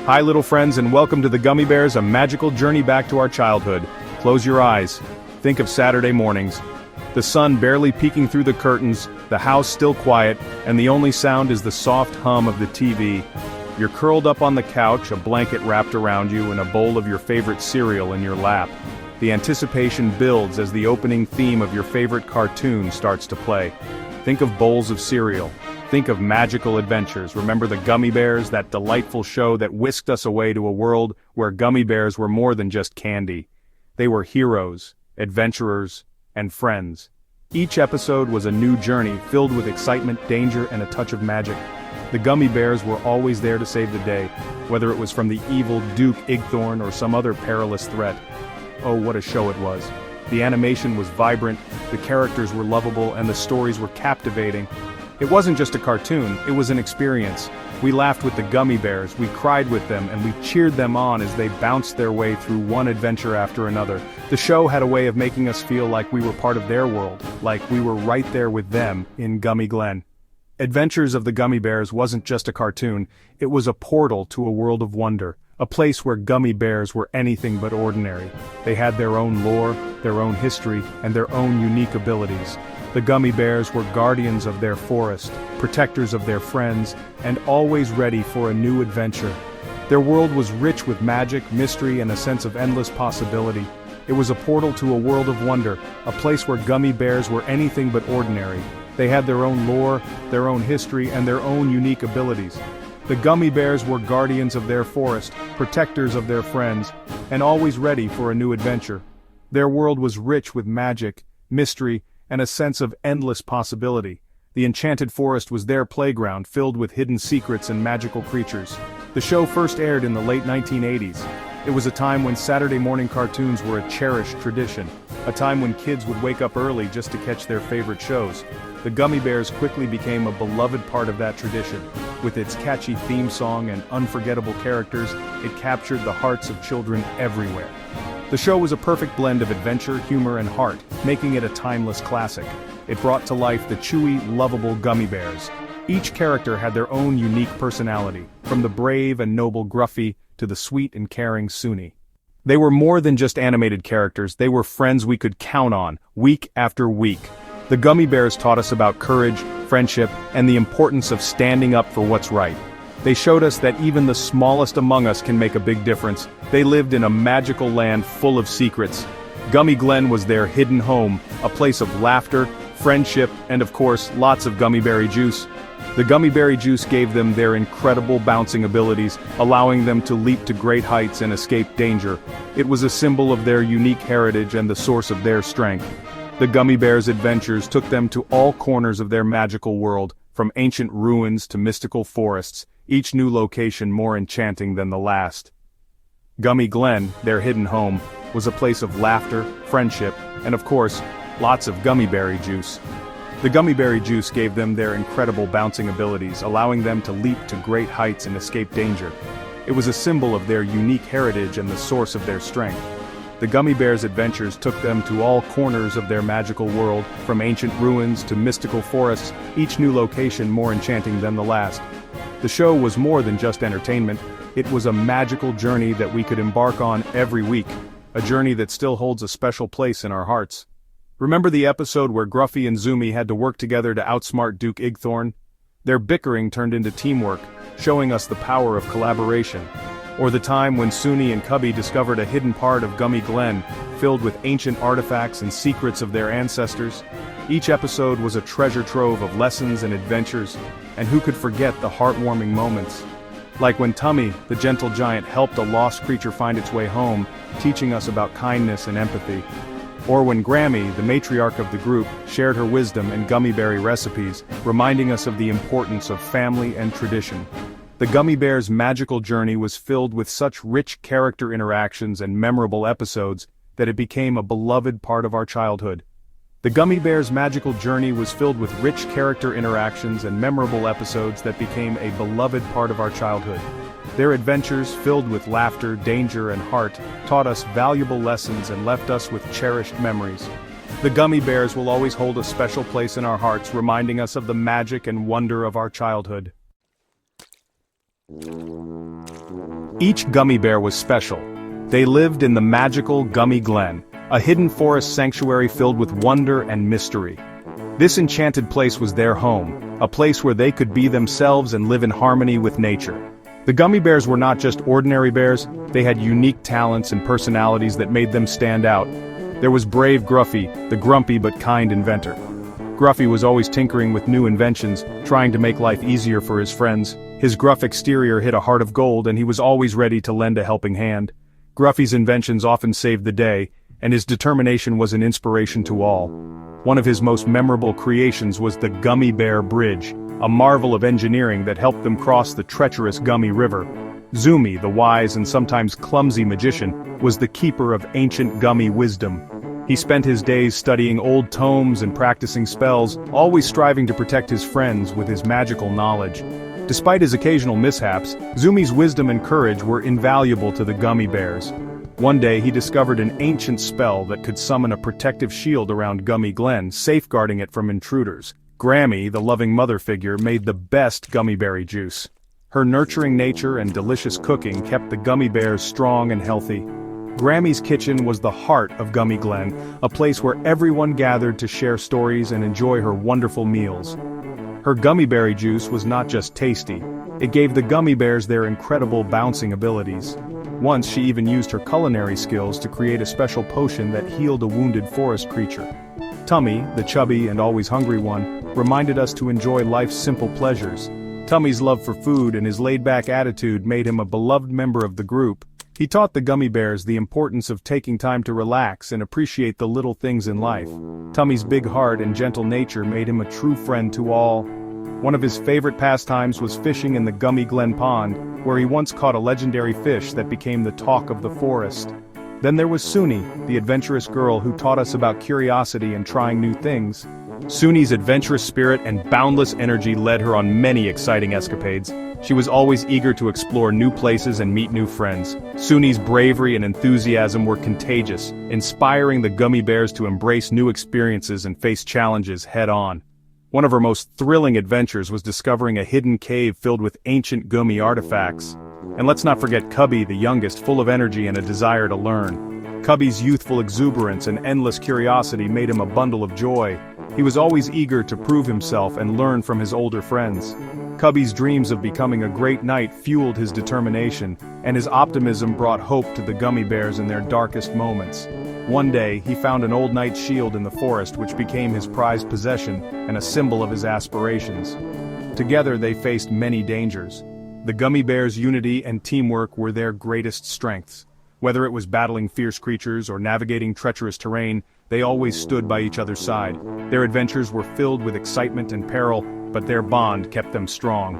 Hi little friends and welcome to the Gummi Bears, a magical journey back to our childhood. Close your eyes. Think of Saturday mornings. The sun barely peeking through the curtains, the house still quiet, and the only sound is the soft hum of the TV. You're curled up on the couch, a blanket wrapped around you, and a bowl of your favorite cereal in your lap. The anticipation builds as the opening theme of your favorite cartoon starts to play. Think of bowls of cereal. Think of magical adventures. Remember the Gummi Bears, that delightful show that whisked us away to a world where gummy bears were more than just candy. They were heroes, adventurers, and friends. Each episode was a new journey filled with excitement, danger, and a touch of magic. The Gummi Bears were always there to save the day, whether it was from the evil Duke Igthorn or some other perilous threat. Oh, what a show it was. The animation was vibrant, the characters were lovable, and the stories were captivating. It wasn't just a cartoon, it was an experience. We laughed with the Gummi Bears, we cried with them, and we cheered them on as they bounced their way through one adventure after another. The show had a way of making us feel like we were part of their world, like we were right there with them in Gummi Glen. Adventures of the Gummi Bears wasn't just a cartoon, it was a portal to a world of wonder, a place where gummy bears were anything but ordinary. They had their own lore, their own history, and their own unique abilities. The Gummi Bears were guardians of their forest, protectors of their friends, and always ready for a new adventure. Their world was rich with magic, mystery, and a sense of endless possibility. It was a portal to a world of wonder, a place where gummy bears were anything but ordinary. They had their own lore, their own history, and their own unique abilities. The Gummi Bears were guardians of their forest, protectors of their friends, and always ready for a new adventure. Their world was rich with magic, mystery, and a sense of endless possibility. The Enchanted forest was their playground, filled with hidden secrets and magical creatures. The show first aired in the late 1980s. It was a time when Saturday morning cartoons were a cherished tradition, a time when kids would wake up early just to catch their favorite shows. The Gummi Bears quickly became a beloved part of that tradition. With its catchy theme song and unforgettable characters, it captured the hearts of children everywhere. The show was a perfect blend of adventure, humor, and heart, making it a timeless classic. It brought to life the chewy, lovable Gummi Bears. Each character had their own unique personality, from the brave and noble Gruffy to the sweet and caring Suni. They were more than just animated characters, they were friends we could count on, week after week. The Gummi Bears taught us about courage, friendship, and the importance of standing up for what's right. They showed us that even the smallest among us can make a big difference. They lived in a magical land full of secrets. Gummi Glen was their hidden home, a place of laughter, friendship, and of course, lots of gummy berry juice. The gummy berry juice gave them their incredible bouncing abilities, allowing them to leap to great heights and escape danger. It was a symbol of their unique heritage and the source of their strength. The Gummi Bears' adventures took them to all corners of their magical world, from ancient ruins to mystical forests, each new location more enchanting than the last. Gummi Glen, their hidden home, was a place of laughter, friendship, and of course, lots of gummy berry juice. The gummy berry juice gave them their incredible bouncing abilities, allowing them to leap to great heights and escape danger. It was a symbol of their unique heritage and the source of their strength. The Gummi Bears' adventures took them to all corners of their magical world, from ancient ruins to mystical forests, each new location more enchanting than the last. The show was more than just entertainment, it was a magical journey that we could embark on every week, a journey that still holds a special place in our hearts. Remember the episode where Gruffy and Zumi had to work together to outsmart Duke Igthorn? Their bickering turned into teamwork, showing us the power of collaboration. Or the time when Suni and Cubby discovered a hidden part of Gummi Glen, filled with ancient artifacts and secrets of their ancestors. Each episode was a treasure trove of lessons and adventures, and who could forget the heartwarming moments? Like when Tummy, the gentle giant, helped a lost creature find its way home, teaching us about kindness and empathy. Or when Grammy, the matriarch of the group, shared her wisdom and gummy berry recipes, reminding us of the importance of family and tradition. The Gummi Bears' magical journey was filled with such rich character interactions and memorable episodes that it became a beloved part of our childhood. The Gummi Bears' magical journey was filled with rich character interactions and memorable episodes that became a beloved part of our childhood. Their adventures, filled with laughter, danger, and heart, taught us valuable lessons and left us with cherished memories. The Gummi Bears will always hold a special place in our hearts, reminding us of the magic and wonder of our childhood. Each gummy bear was special. They lived in the magical Gummi Glen, a hidden forest sanctuary filled with wonder and mystery. This enchanted place was their home, a place where they could be themselves and live in harmony with nature. The gummy bears were not just ordinary bears, they had unique talents and personalities that made them stand out. There was brave Gruffy, the grumpy but kind inventor. Gruffy was always tinkering with new inventions, trying to make life easier for his friends. His gruff exterior hid a heart of gold, and he was always ready to lend a helping hand. Gruffy's inventions often saved the day, and his determination was an inspiration to all. One of his most memorable creations was the Gummi Bear Bridge, a marvel of engineering that helped them cross the treacherous Gummi River. Zumi, the wise and sometimes clumsy magician, was the keeper of ancient Gummi wisdom. He spent his days studying old tomes and practicing spells, always striving to protect his friends with his magical knowledge. Despite his occasional mishaps, Zumi's wisdom and courage were invaluable to the Gummi Bears. One day he discovered an ancient spell that could summon a protective shield around Gummi Glen, safeguarding it from intruders. Grammy, the loving mother figure, made the best gummy berry juice. Her nurturing nature and delicious cooking kept the gummy bears strong and healthy. Grammy's kitchen was the heart of Gummi Glen, a place where everyone gathered to share stories and enjoy her wonderful meals. Her gummy berry juice was not just tasty, it gave the gummy bears their incredible bouncing abilities. Once she even used her culinary skills to create a special potion that healed a wounded forest creature. Tummy, the chubby and always hungry one, reminded us to enjoy life's simple pleasures. Tummy's love for food and his laid-back attitude made him a beloved member of the group. He taught the gummy bears the importance of taking time to relax and appreciate the little things in life. Tummy's big heart and gentle nature made him a true friend to all. One of his favorite pastimes was fishing in the Gummi Glen pond, where he once caught a legendary fish that became the talk of the forest. Then there was Suni, the adventurous girl who taught us about curiosity and trying new things. Suni's adventurous spirit and boundless energy led her on many exciting escapades. She was always eager to explore new places and meet new friends. Suni's bravery and enthusiasm were contagious, inspiring the gummy bears to embrace new experiences and face challenges head-on. One of her most thrilling adventures was discovering a hidden cave filled with ancient gummy artifacts. And let's not forget Cubby, the youngest, full of energy and a desire to learn. Cubby's youthful exuberance and endless curiosity made him a bundle of joy. He was always eager to prove himself and learn from his older friends. Cubby's dreams of becoming a great knight fueled his determination, and his optimism brought hope to the gummy bears in their darkest moments. One day, he found an old knight's shield in the forest which became his prized possession and a symbol of his aspirations. Together they faced many dangers. The gummy bears' unity and teamwork were their greatest strengths. Whether it was battling fierce creatures or navigating treacherous terrain, they always stood by each other's side. Their adventures were filled with excitement and peril, but their bond kept them strong.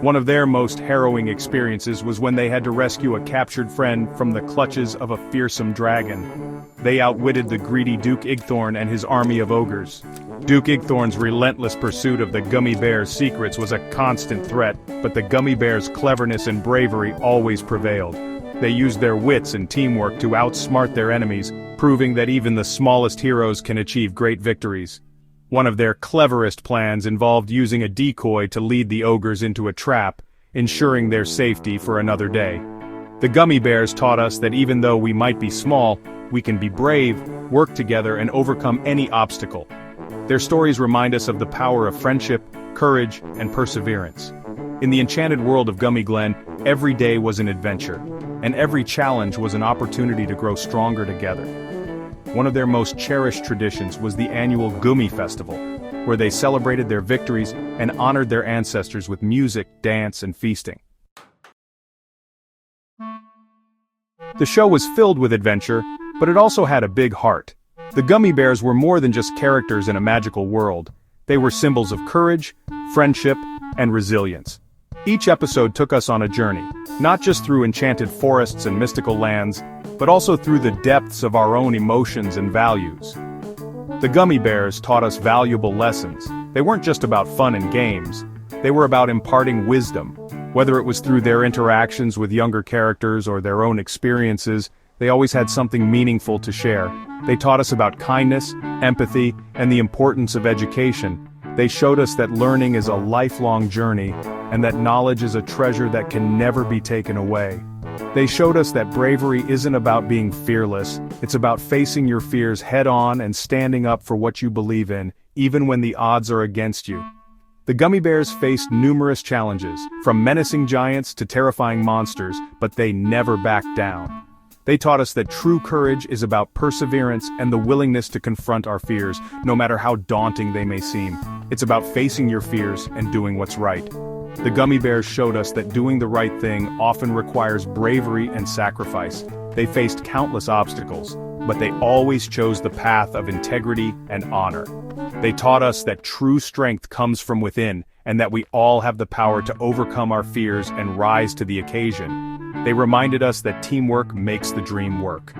One of their most harrowing experiences was when they had to rescue a captured friend from the clutches of a fearsome dragon. They outwitted the greedy Duke Igthorn and his army of ogres. Duke Igthorn's relentless pursuit of the gummy bear's secrets was a constant threat, but the gummy bear's cleverness and bravery always prevailed. They used their wits and teamwork to outsmart their enemies, proving that even the smallest heroes can achieve great victories. One of their cleverest plans involved using a decoy to lead the ogres into a trap, ensuring their safety for another day. The gummy bears taught us that even though we might be small, we can be brave, work together, and overcome any obstacle. Their stories remind us of the power of friendship, courage, and perseverance. In the enchanted world of Gummi Glen, every day was an adventure, and every challenge was an opportunity to grow stronger together. One of their most cherished traditions was the annual Gummi Festival, where they celebrated their victories and honored their ancestors with music, dance, and feasting. The show was filled with adventure, but it also had a big heart. The gummy bears were more than just characters in a magical world. They were symbols of courage, friendship, and resilience. Each episode took us on a journey, not just through enchanted forests and mystical lands, but also through the depths of our own emotions and values. The gummy bears taught us valuable lessons. They weren't just about fun and games. They were about imparting wisdom. Whether it was through their interactions with younger characters or their own experiences, they always had something meaningful to share. They taught us about kindness, empathy, and the importance of education. They showed us that learning is a lifelong journey, and that knowledge is a treasure that can never be taken away. They showed us that bravery isn't about being fearless, it's about facing your fears head-on and standing up for what you believe in, even when the odds are against you. The Gummi Bears faced numerous challenges, from menacing giants to terrifying monsters, but they never backed down. They taught us that true courage is about perseverance and the willingness to confront our fears, no matter how daunting they may seem. It's about facing your fears and doing what's right. The Gummi Bears showed us that doing the right thing often requires bravery and sacrifice. They faced countless obstacles, but they always chose the path of integrity and honor. They taught us that true strength comes from within, and that we all have the power to overcome our fears and rise to the occasion. They reminded us that teamwork makes the dream work.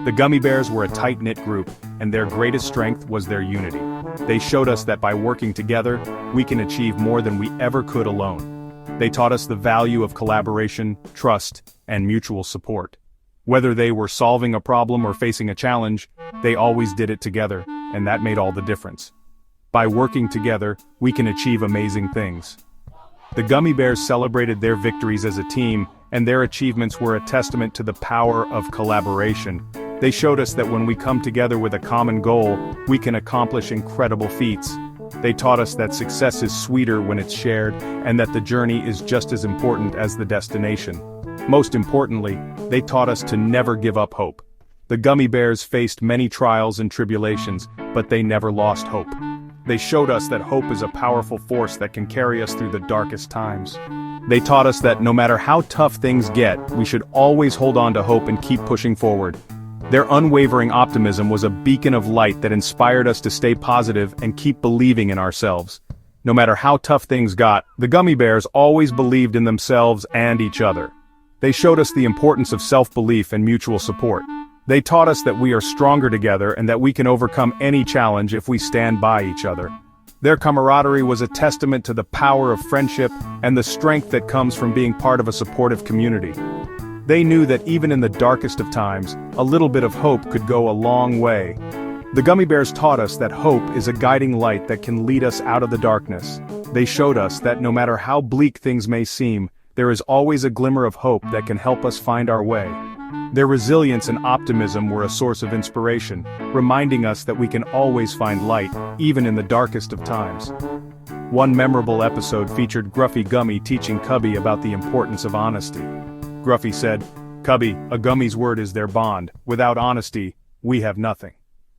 The Gummi Bears were a tight-knit group, and their greatest strength was their unity. They showed us that by working together, we can achieve more than we ever could alone. They taught us the value of collaboration, trust, and mutual support. Whether they were solving a problem or facing a challenge, they always did it together, and that made all the difference. By working together, we can achieve amazing things. The Gummi Bears celebrated their victories as a team, and their achievements were a testament to the power of collaboration. They showed us that when we come together with a common goal, we can accomplish incredible feats. They taught us that success is sweeter when it's shared, and that the journey is just as important as the destination. Most importantly, they taught us to never give up hope. The Gummi Bears faced many trials and tribulations, but they never lost hope. They showed us that hope is a powerful force that can carry us through the darkest times. They taught us that no matter how tough things get, we should always hold on to hope and keep pushing forward. Their unwavering optimism was a beacon of light that inspired us to stay positive and keep believing in ourselves. No matter how tough things got, the Gummi Bears always believed in themselves and each other. They showed us the importance of self-belief and mutual support. They taught us that we are stronger together and that we can overcome any challenge if we stand by each other. Their camaraderie was a testament to the power of friendship and the strength that comes from being part of a supportive community. They knew that even in the darkest of times, a little bit of hope could go a long way. The Gummi Bears taught us that hope is a guiding light that can lead us out of the darkness. They showed us that no matter how bleak things may seem, there is always a glimmer of hope that can help us find our way. Their resilience and optimism were a source of inspiration, reminding us that we can always find light, even in the darkest of times. One memorable episode featured Gruffy Gummy teaching Cubby about the importance of honesty. Gruffy said, "Cubby, a Gummy's word is their bond. Without honesty, we have nothing."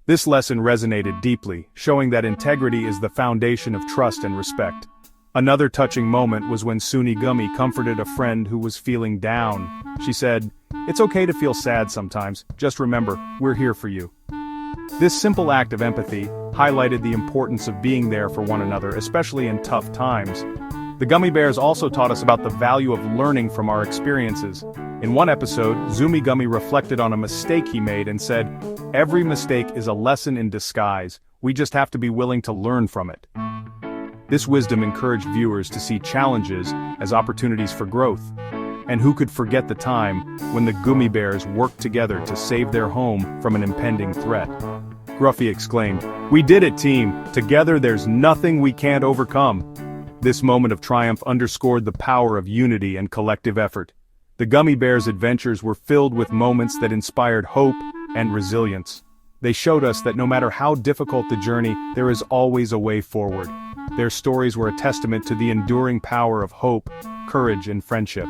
This lesson resonated deeply, showing that integrity is the foundation of trust and respect. Another touching moment was when Suni Gummy comforted a friend who was feeling down. She said, "It's okay to feel sad sometimes, just remember, we're here for you." This simple act of empathy highlighted the importance of being there for one another, especially in tough times. The Gummi Bears also taught us about the value of learning from our experiences. In one episode, Zumi Gummy reflected on a mistake he made and said, "Every mistake is a lesson in disguise, we just have to be willing to learn from it." This wisdom encouraged viewers to see challenges as opportunities for growth. And who could forget the time when the Gummi Bears worked together to save their home from an impending threat? Gruffy exclaimed, "We did it, team! Together there's nothing we can't overcome!" This moment of triumph underscored the power of unity and collective effort. The Gummi Bears' adventures were filled with moments that inspired hope and resilience. They showed us that no matter how difficult the journey, there is always a way forward. Their stories were a testament to the enduring power of hope, courage, and friendship.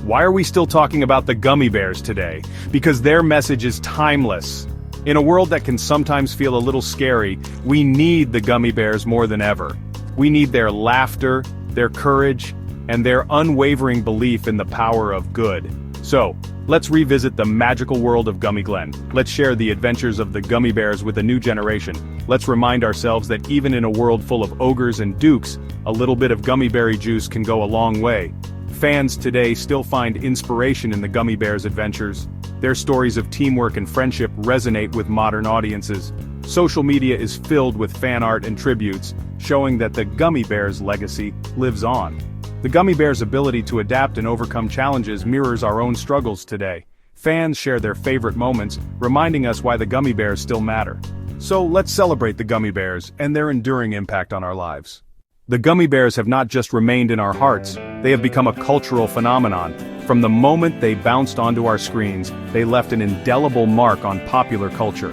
Why are we still talking about the Gummi Bears today? Because their message is timeless. In a world that can sometimes feel a little scary, we need the Gummi Bears more than ever. We need their laughter, their courage, and their unwavering belief in the power of good. So, let's revisit the magical world of Gummi Glen. Let's share the adventures of the Gummi Bears with a new generation. Let's remind ourselves that even in a world full of ogres and dukes, a little bit of gummy berry juice can go a long way. Fans today still find inspiration in the Gummi Bears' adventures. Their stories of teamwork and friendship resonate with modern audiences. Social media is filled with fan art and tributes, showing that the Gummi Bears' legacy lives on. The Gummi Bears' ability to adapt and overcome challenges mirrors our own struggles today. Fans share their favorite moments, reminding us why the Gummi Bears still matter. So let's celebrate the Gummi Bears and their enduring impact on our lives. The Gummi Bears have not just remained in our hearts, they have become a cultural phenomenon. From the moment they bounced onto our screens, they left an indelible mark on popular culture.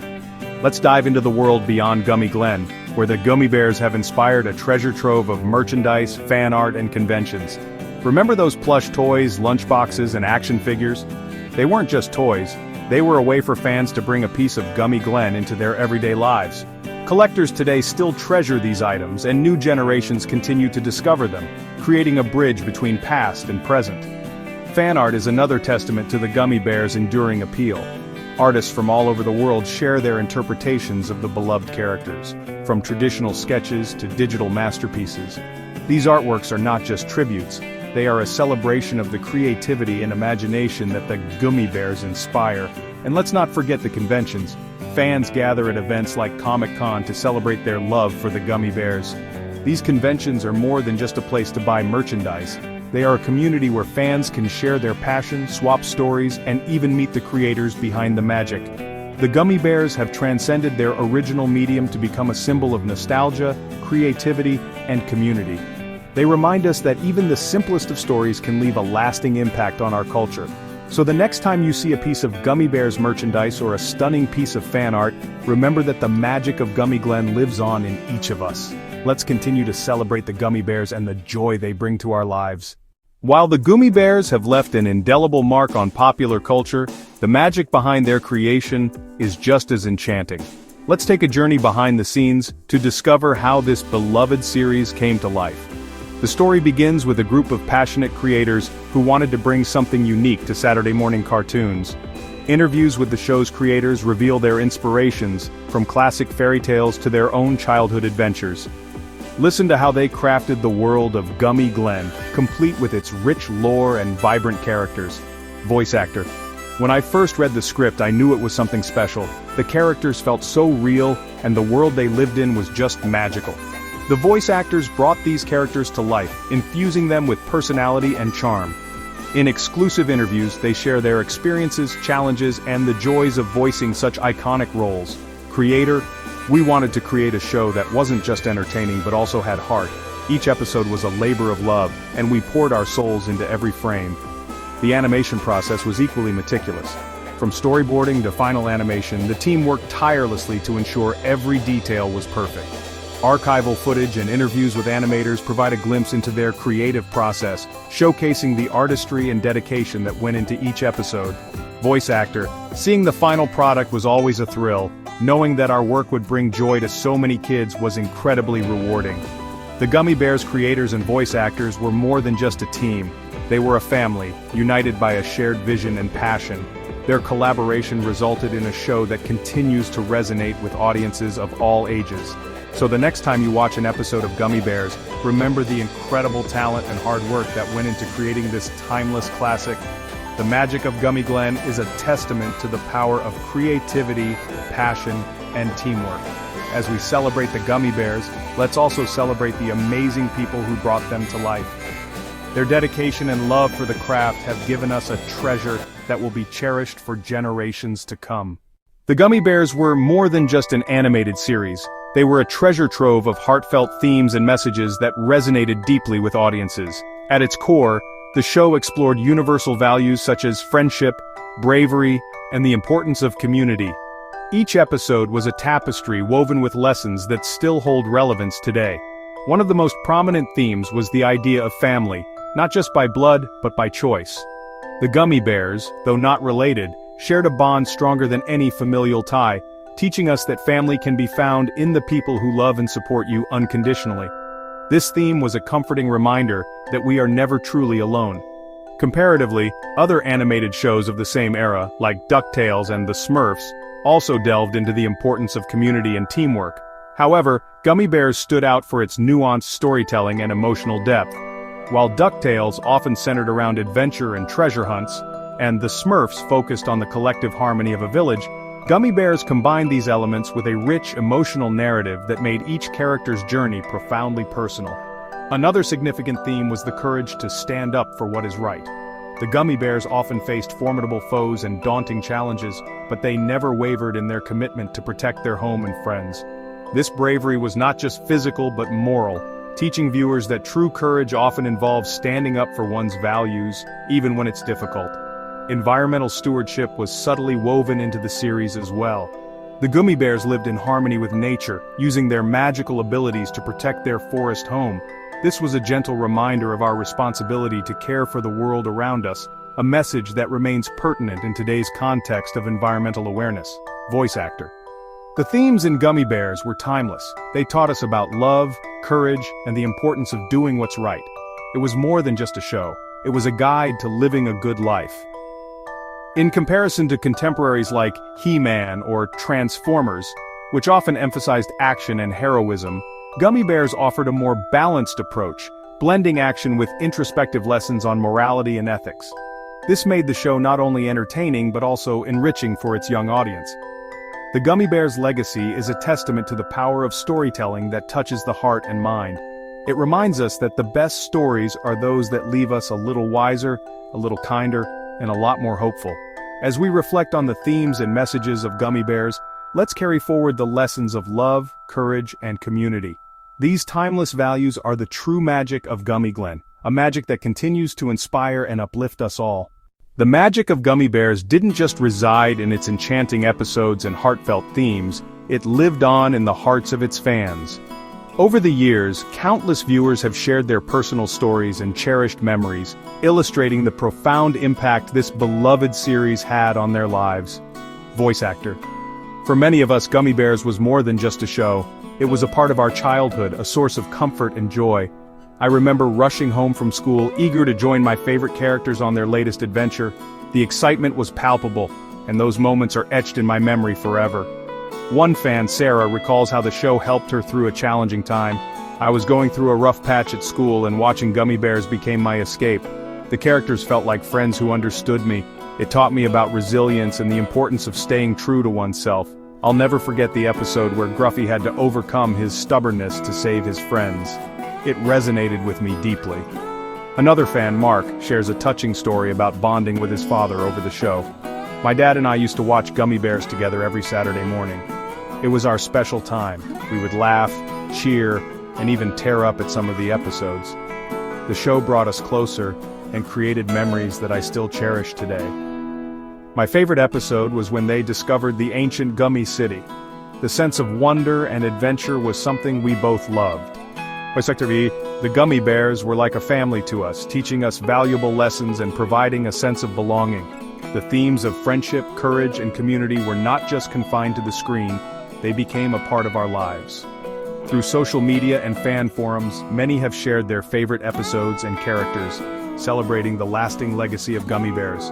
Let's dive into the world beyond Gummi Glen, where the Gummi Bears have inspired a treasure trove of merchandise, fan art, and conventions. Remember those plush toys, lunchboxes, and action figures? They weren't just toys, they were a way for fans to bring a piece of Gummi Glen into their everyday lives. Collectors today still treasure these items, and new generations continue to discover them, creating a bridge between past and present. Fan art is another testament to the Gummi Bears' enduring appeal. Artists from all over the world share their interpretations of the beloved characters, from traditional sketches to digital masterpieces. These artworks are not just tributes, they are a celebration of the creativity and imagination that the Gummi Bears inspire. And let's not forget the conventions. Fans gather at events like Comic-Con to celebrate their love for the Gummi Bears. These conventions are more than just a place to buy merchandise. They are a community where fans can share their passion, swap stories, and even meet the creators behind the magic. The Gummi Bears have transcended their original medium to become a symbol of nostalgia, creativity, and community. They remind us that even the simplest of stories can leave a lasting impact on our culture. So the next time you see a piece of Gummi Bears merchandise or a stunning piece of fan art, remember that the magic of Gummi Glen lives on in each of us. Let's continue to celebrate the Gummi Bears and the joy they bring to our lives. While the Gummi Bears have left an indelible mark on popular culture, the magic behind their creation is just as enchanting. Let's take a journey behind the scenes to discover how this beloved series came to life. The story begins with a group of passionate creators who wanted to bring something unique to Saturday morning cartoons. Interviews with the show's creators reveal their inspirations, from classic fairy tales to their own childhood adventures. Listen to how they crafted the world of Gummi Glen, complete with its rich lore and vibrant characters. Voice actor. When I first read the script, I knew it was something special. The characters felt so real, and the world they lived in was just magical. The voice actors brought these characters to life, infusing them with personality and charm. In exclusive interviews, they share their experiences, challenges, and the joys of voicing such iconic roles. Creator. We wanted to create a show that wasn't just entertaining but also had heart. Each episode was a labor of love, and we poured our souls into every frame. The animation process was equally meticulous. From storyboarding to final animation, the team worked tirelessly to ensure every detail was perfect. Archival footage and interviews with animators provide a glimpse into their creative process, showcasing the artistry and dedication that went into each episode. Voice actor. Seeing the final product was always a thrill. Knowing that our work would bring joy to so many kids was incredibly rewarding. The Gummi Bears creators and voice actors were more than just a team. They were a family, united by a shared vision and passion. Their collaboration resulted in a show that continues to resonate with audiences of all ages. So the next time you watch an episode of Gummi Bears, remember the incredible talent and hard work that went into creating this timeless classic. The magic of Gummi Glen is a testament to the power of creativity, passion, and teamwork. As we celebrate the Gummi Bears, let's also celebrate the amazing people who brought them to life. Their dedication and love for the craft have given us a treasure that will be cherished for generations to come. The Gummi Bears were more than just an animated series. They were a treasure trove of heartfelt themes and messages that resonated deeply with audiences. At its core, the show explored universal values such as friendship, bravery, and the importance of community. Each episode was a tapestry woven with lessons that still hold relevance today. One of the most prominent themes was the idea of family, not just by blood, but by choice. The Gummi Bears, though not related, shared a bond stronger than any familial tie, teaching us that family can be found in the people who love and support you unconditionally. This theme was a comforting reminder that we are never truly alone. Comparatively, other animated shows of the same era, like DuckTales and The Smurfs, also delved into the importance of community and teamwork. However, Gummi Bears stood out for its nuanced storytelling and emotional depth. While DuckTales often centered around adventure and treasure hunts, and The Smurfs focused on the collective harmony of a village, Gummi Bears combined these elements with a rich emotional narrative that made each character's journey profoundly personal. Another significant theme was the courage to stand up for what is right. The Gummi Bears often faced formidable foes and daunting challenges, but they never wavered in their commitment to protect their home and friends. This bravery was not just physical but moral, teaching viewers that true courage often involves standing up for one's values, even when it's difficult. Environmental stewardship was subtly woven into the series as well. The Gummi Bears lived in harmony with nature, using their magical abilities to protect their forest home. This was a gentle reminder of our responsibility to care for the world around us, a message that remains pertinent in today's context of environmental awareness. Voice actor. The themes in Gummi Bears were timeless. They taught us about love, courage, and the importance of doing what's right. It was more than just a show. It was a guide to living a good life. In comparison to contemporaries like He-Man or Transformers, which often emphasized action and heroism, Gummi Bears offered a more balanced approach, blending action with introspective lessons on morality and ethics. This made the show not only entertaining but also enriching for its young audience. The Gummi Bears' legacy is a testament to the power of storytelling that touches the heart and mind. It reminds us that the best stories are those that leave us a little wiser, a little kinder, and a lot more hopeful. As we reflect on the themes and messages of Gummi Bears, let's carry forward the lessons of love, courage, and community. These timeless values are the true magic of Gummi Glen, a magic that continues to inspire and uplift us all. The magic of Gummi Bears didn't just reside in its enchanting episodes and heartfelt themes, it lived on in the hearts of its fans. Over the years, countless viewers have shared their personal stories and cherished memories, illustrating the profound impact this beloved series had on their lives. Voice actor. For many of us, Gummi Bears was more than just a show. It was a part of our childhood, a source of comfort and joy. I remember rushing home from school, eager to join my favorite characters on their latest adventure. The excitement was palpable, and those moments are etched in my memory forever. One fan, Sarah, recalls how the show helped her through a challenging time. I was going through a rough patch at school, and watching Gummi Bears became my escape. The characters felt like friends who understood me. It taught me about resilience and the importance of staying true to oneself. I'll never forget the episode where Gruffy had to overcome his stubbornness to save his friends. It resonated with me deeply. Another fan, Mark, shares a touching story about bonding with his father over the show. My dad and I used to watch Gummi Bears together every Saturday morning. It was our special time. We would laugh, cheer, and even tear up at some of the episodes. The show brought us closer and created memories that I still cherish today. My favorite episode was when they discovered the ancient Gummi city. The sense of wonder and adventure was something we both loved. The Gummi Bears were like a family to us, teaching us valuable lessons and providing a sense of belonging. The themes of friendship, courage, and community were not just confined to the screen, they became a part of our lives. Through social media and fan forums, many have shared their favorite episodes and characters, celebrating the lasting legacy of Gummi Bears.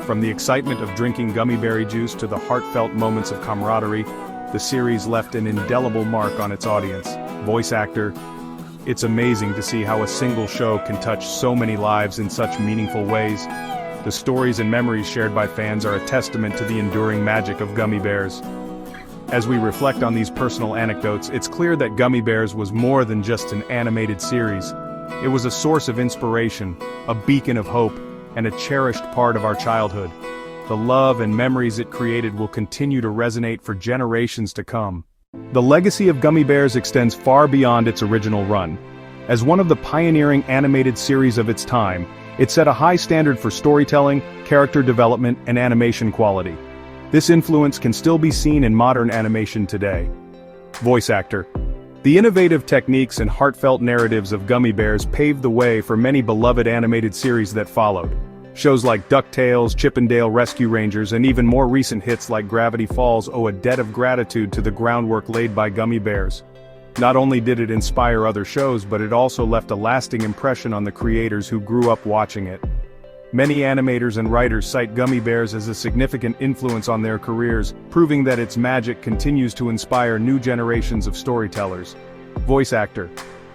From the excitement of drinking gummy berry juice to the heartfelt moments of camaraderie, the series left an indelible mark on its audience. Voice actor. It's amazing to see how a single show can touch so many lives in such meaningful ways. The stories and memories shared by fans are a testament to the enduring magic of Gummi Bears. As we reflect on these personal anecdotes, it's clear that Gummi Bears was more than just an animated series. It was a source of inspiration, a beacon of hope, and a cherished part of our childhood. The love and memories it created will continue to resonate for generations to come. The legacy of Gummi Bears extends far beyond its original run. As one of the pioneering animated series of its time, it set a high standard for storytelling, character development, and animation quality. This influence can still be seen in modern animation today. Voice actor. The innovative techniques and heartfelt narratives of Gummi Bears paved the way for many beloved animated series that followed. Shows like DuckTales, Chip 'n Dale Rescue Rangers, and even more recent hits like Gravity Falls owe a debt of gratitude to the groundwork laid by Gummi Bears. Not only did it inspire other shows, but it also left a lasting impression on the creators who grew up watching it. Many animators and writers cite Gummi Bears as a significant influence on their careers, proving that its magic continues to inspire new generations of storytellers. Voice actor.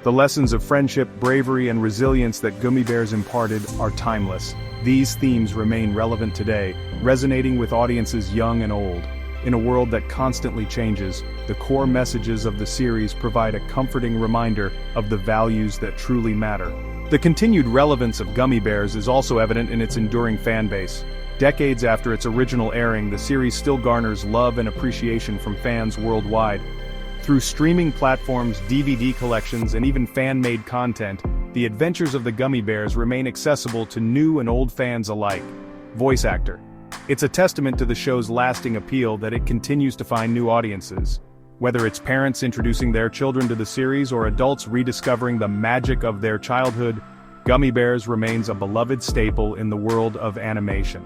The lessons of friendship, bravery, and resilience that Gummi Bears imparted are timeless. These themes remain relevant today, resonating with audiences young and old. In a world that constantly changes, the core messages of the series provide a comforting reminder of the values that truly matter. The continued relevance of Gummi Bears is also evident in its enduring fan base. Decades after its original airing, the series still garners love and appreciation from fans worldwide. Through streaming platforms, DVD collections, and even fan-made content, the adventures of the Gummi Bears remain accessible to new and old fans alike. Voice actor. It's a testament to the show's lasting appeal that it continues to find new audiences. Whether it's parents introducing their children to the series or adults rediscovering the magic of their childhood, Gummi Bears remains a beloved staple in the world of animation.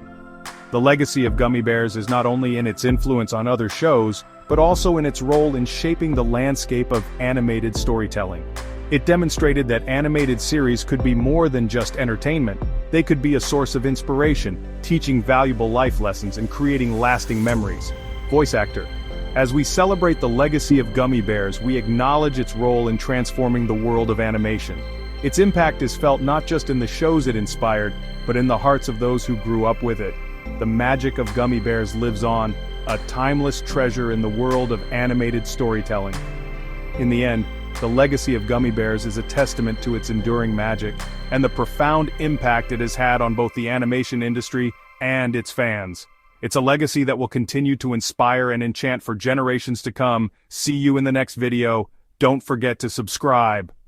The legacy of Gummi Bears is not only in its influence on other shows, but also in its role in shaping the landscape of animated storytelling. It demonstrated that animated series could be more than just entertainment. They could be a source of inspiration, teaching valuable life lessons and creating lasting memories. Voice actor. As we celebrate the legacy of Gummi Bears, we acknowledge its role in transforming the world of animation. Its impact is felt not just in the shows it inspired, but in the hearts of those who grew up with it. The magic of Gummi Bears lives on, a timeless treasure in the world of animated storytelling. In the end, the legacy of Gummi Bears is a testament to its enduring magic, and the profound impact it has had on both the animation industry and its fans. It's a legacy that will continue to inspire and enchant for generations to come. See you in the next video. Don't forget to subscribe.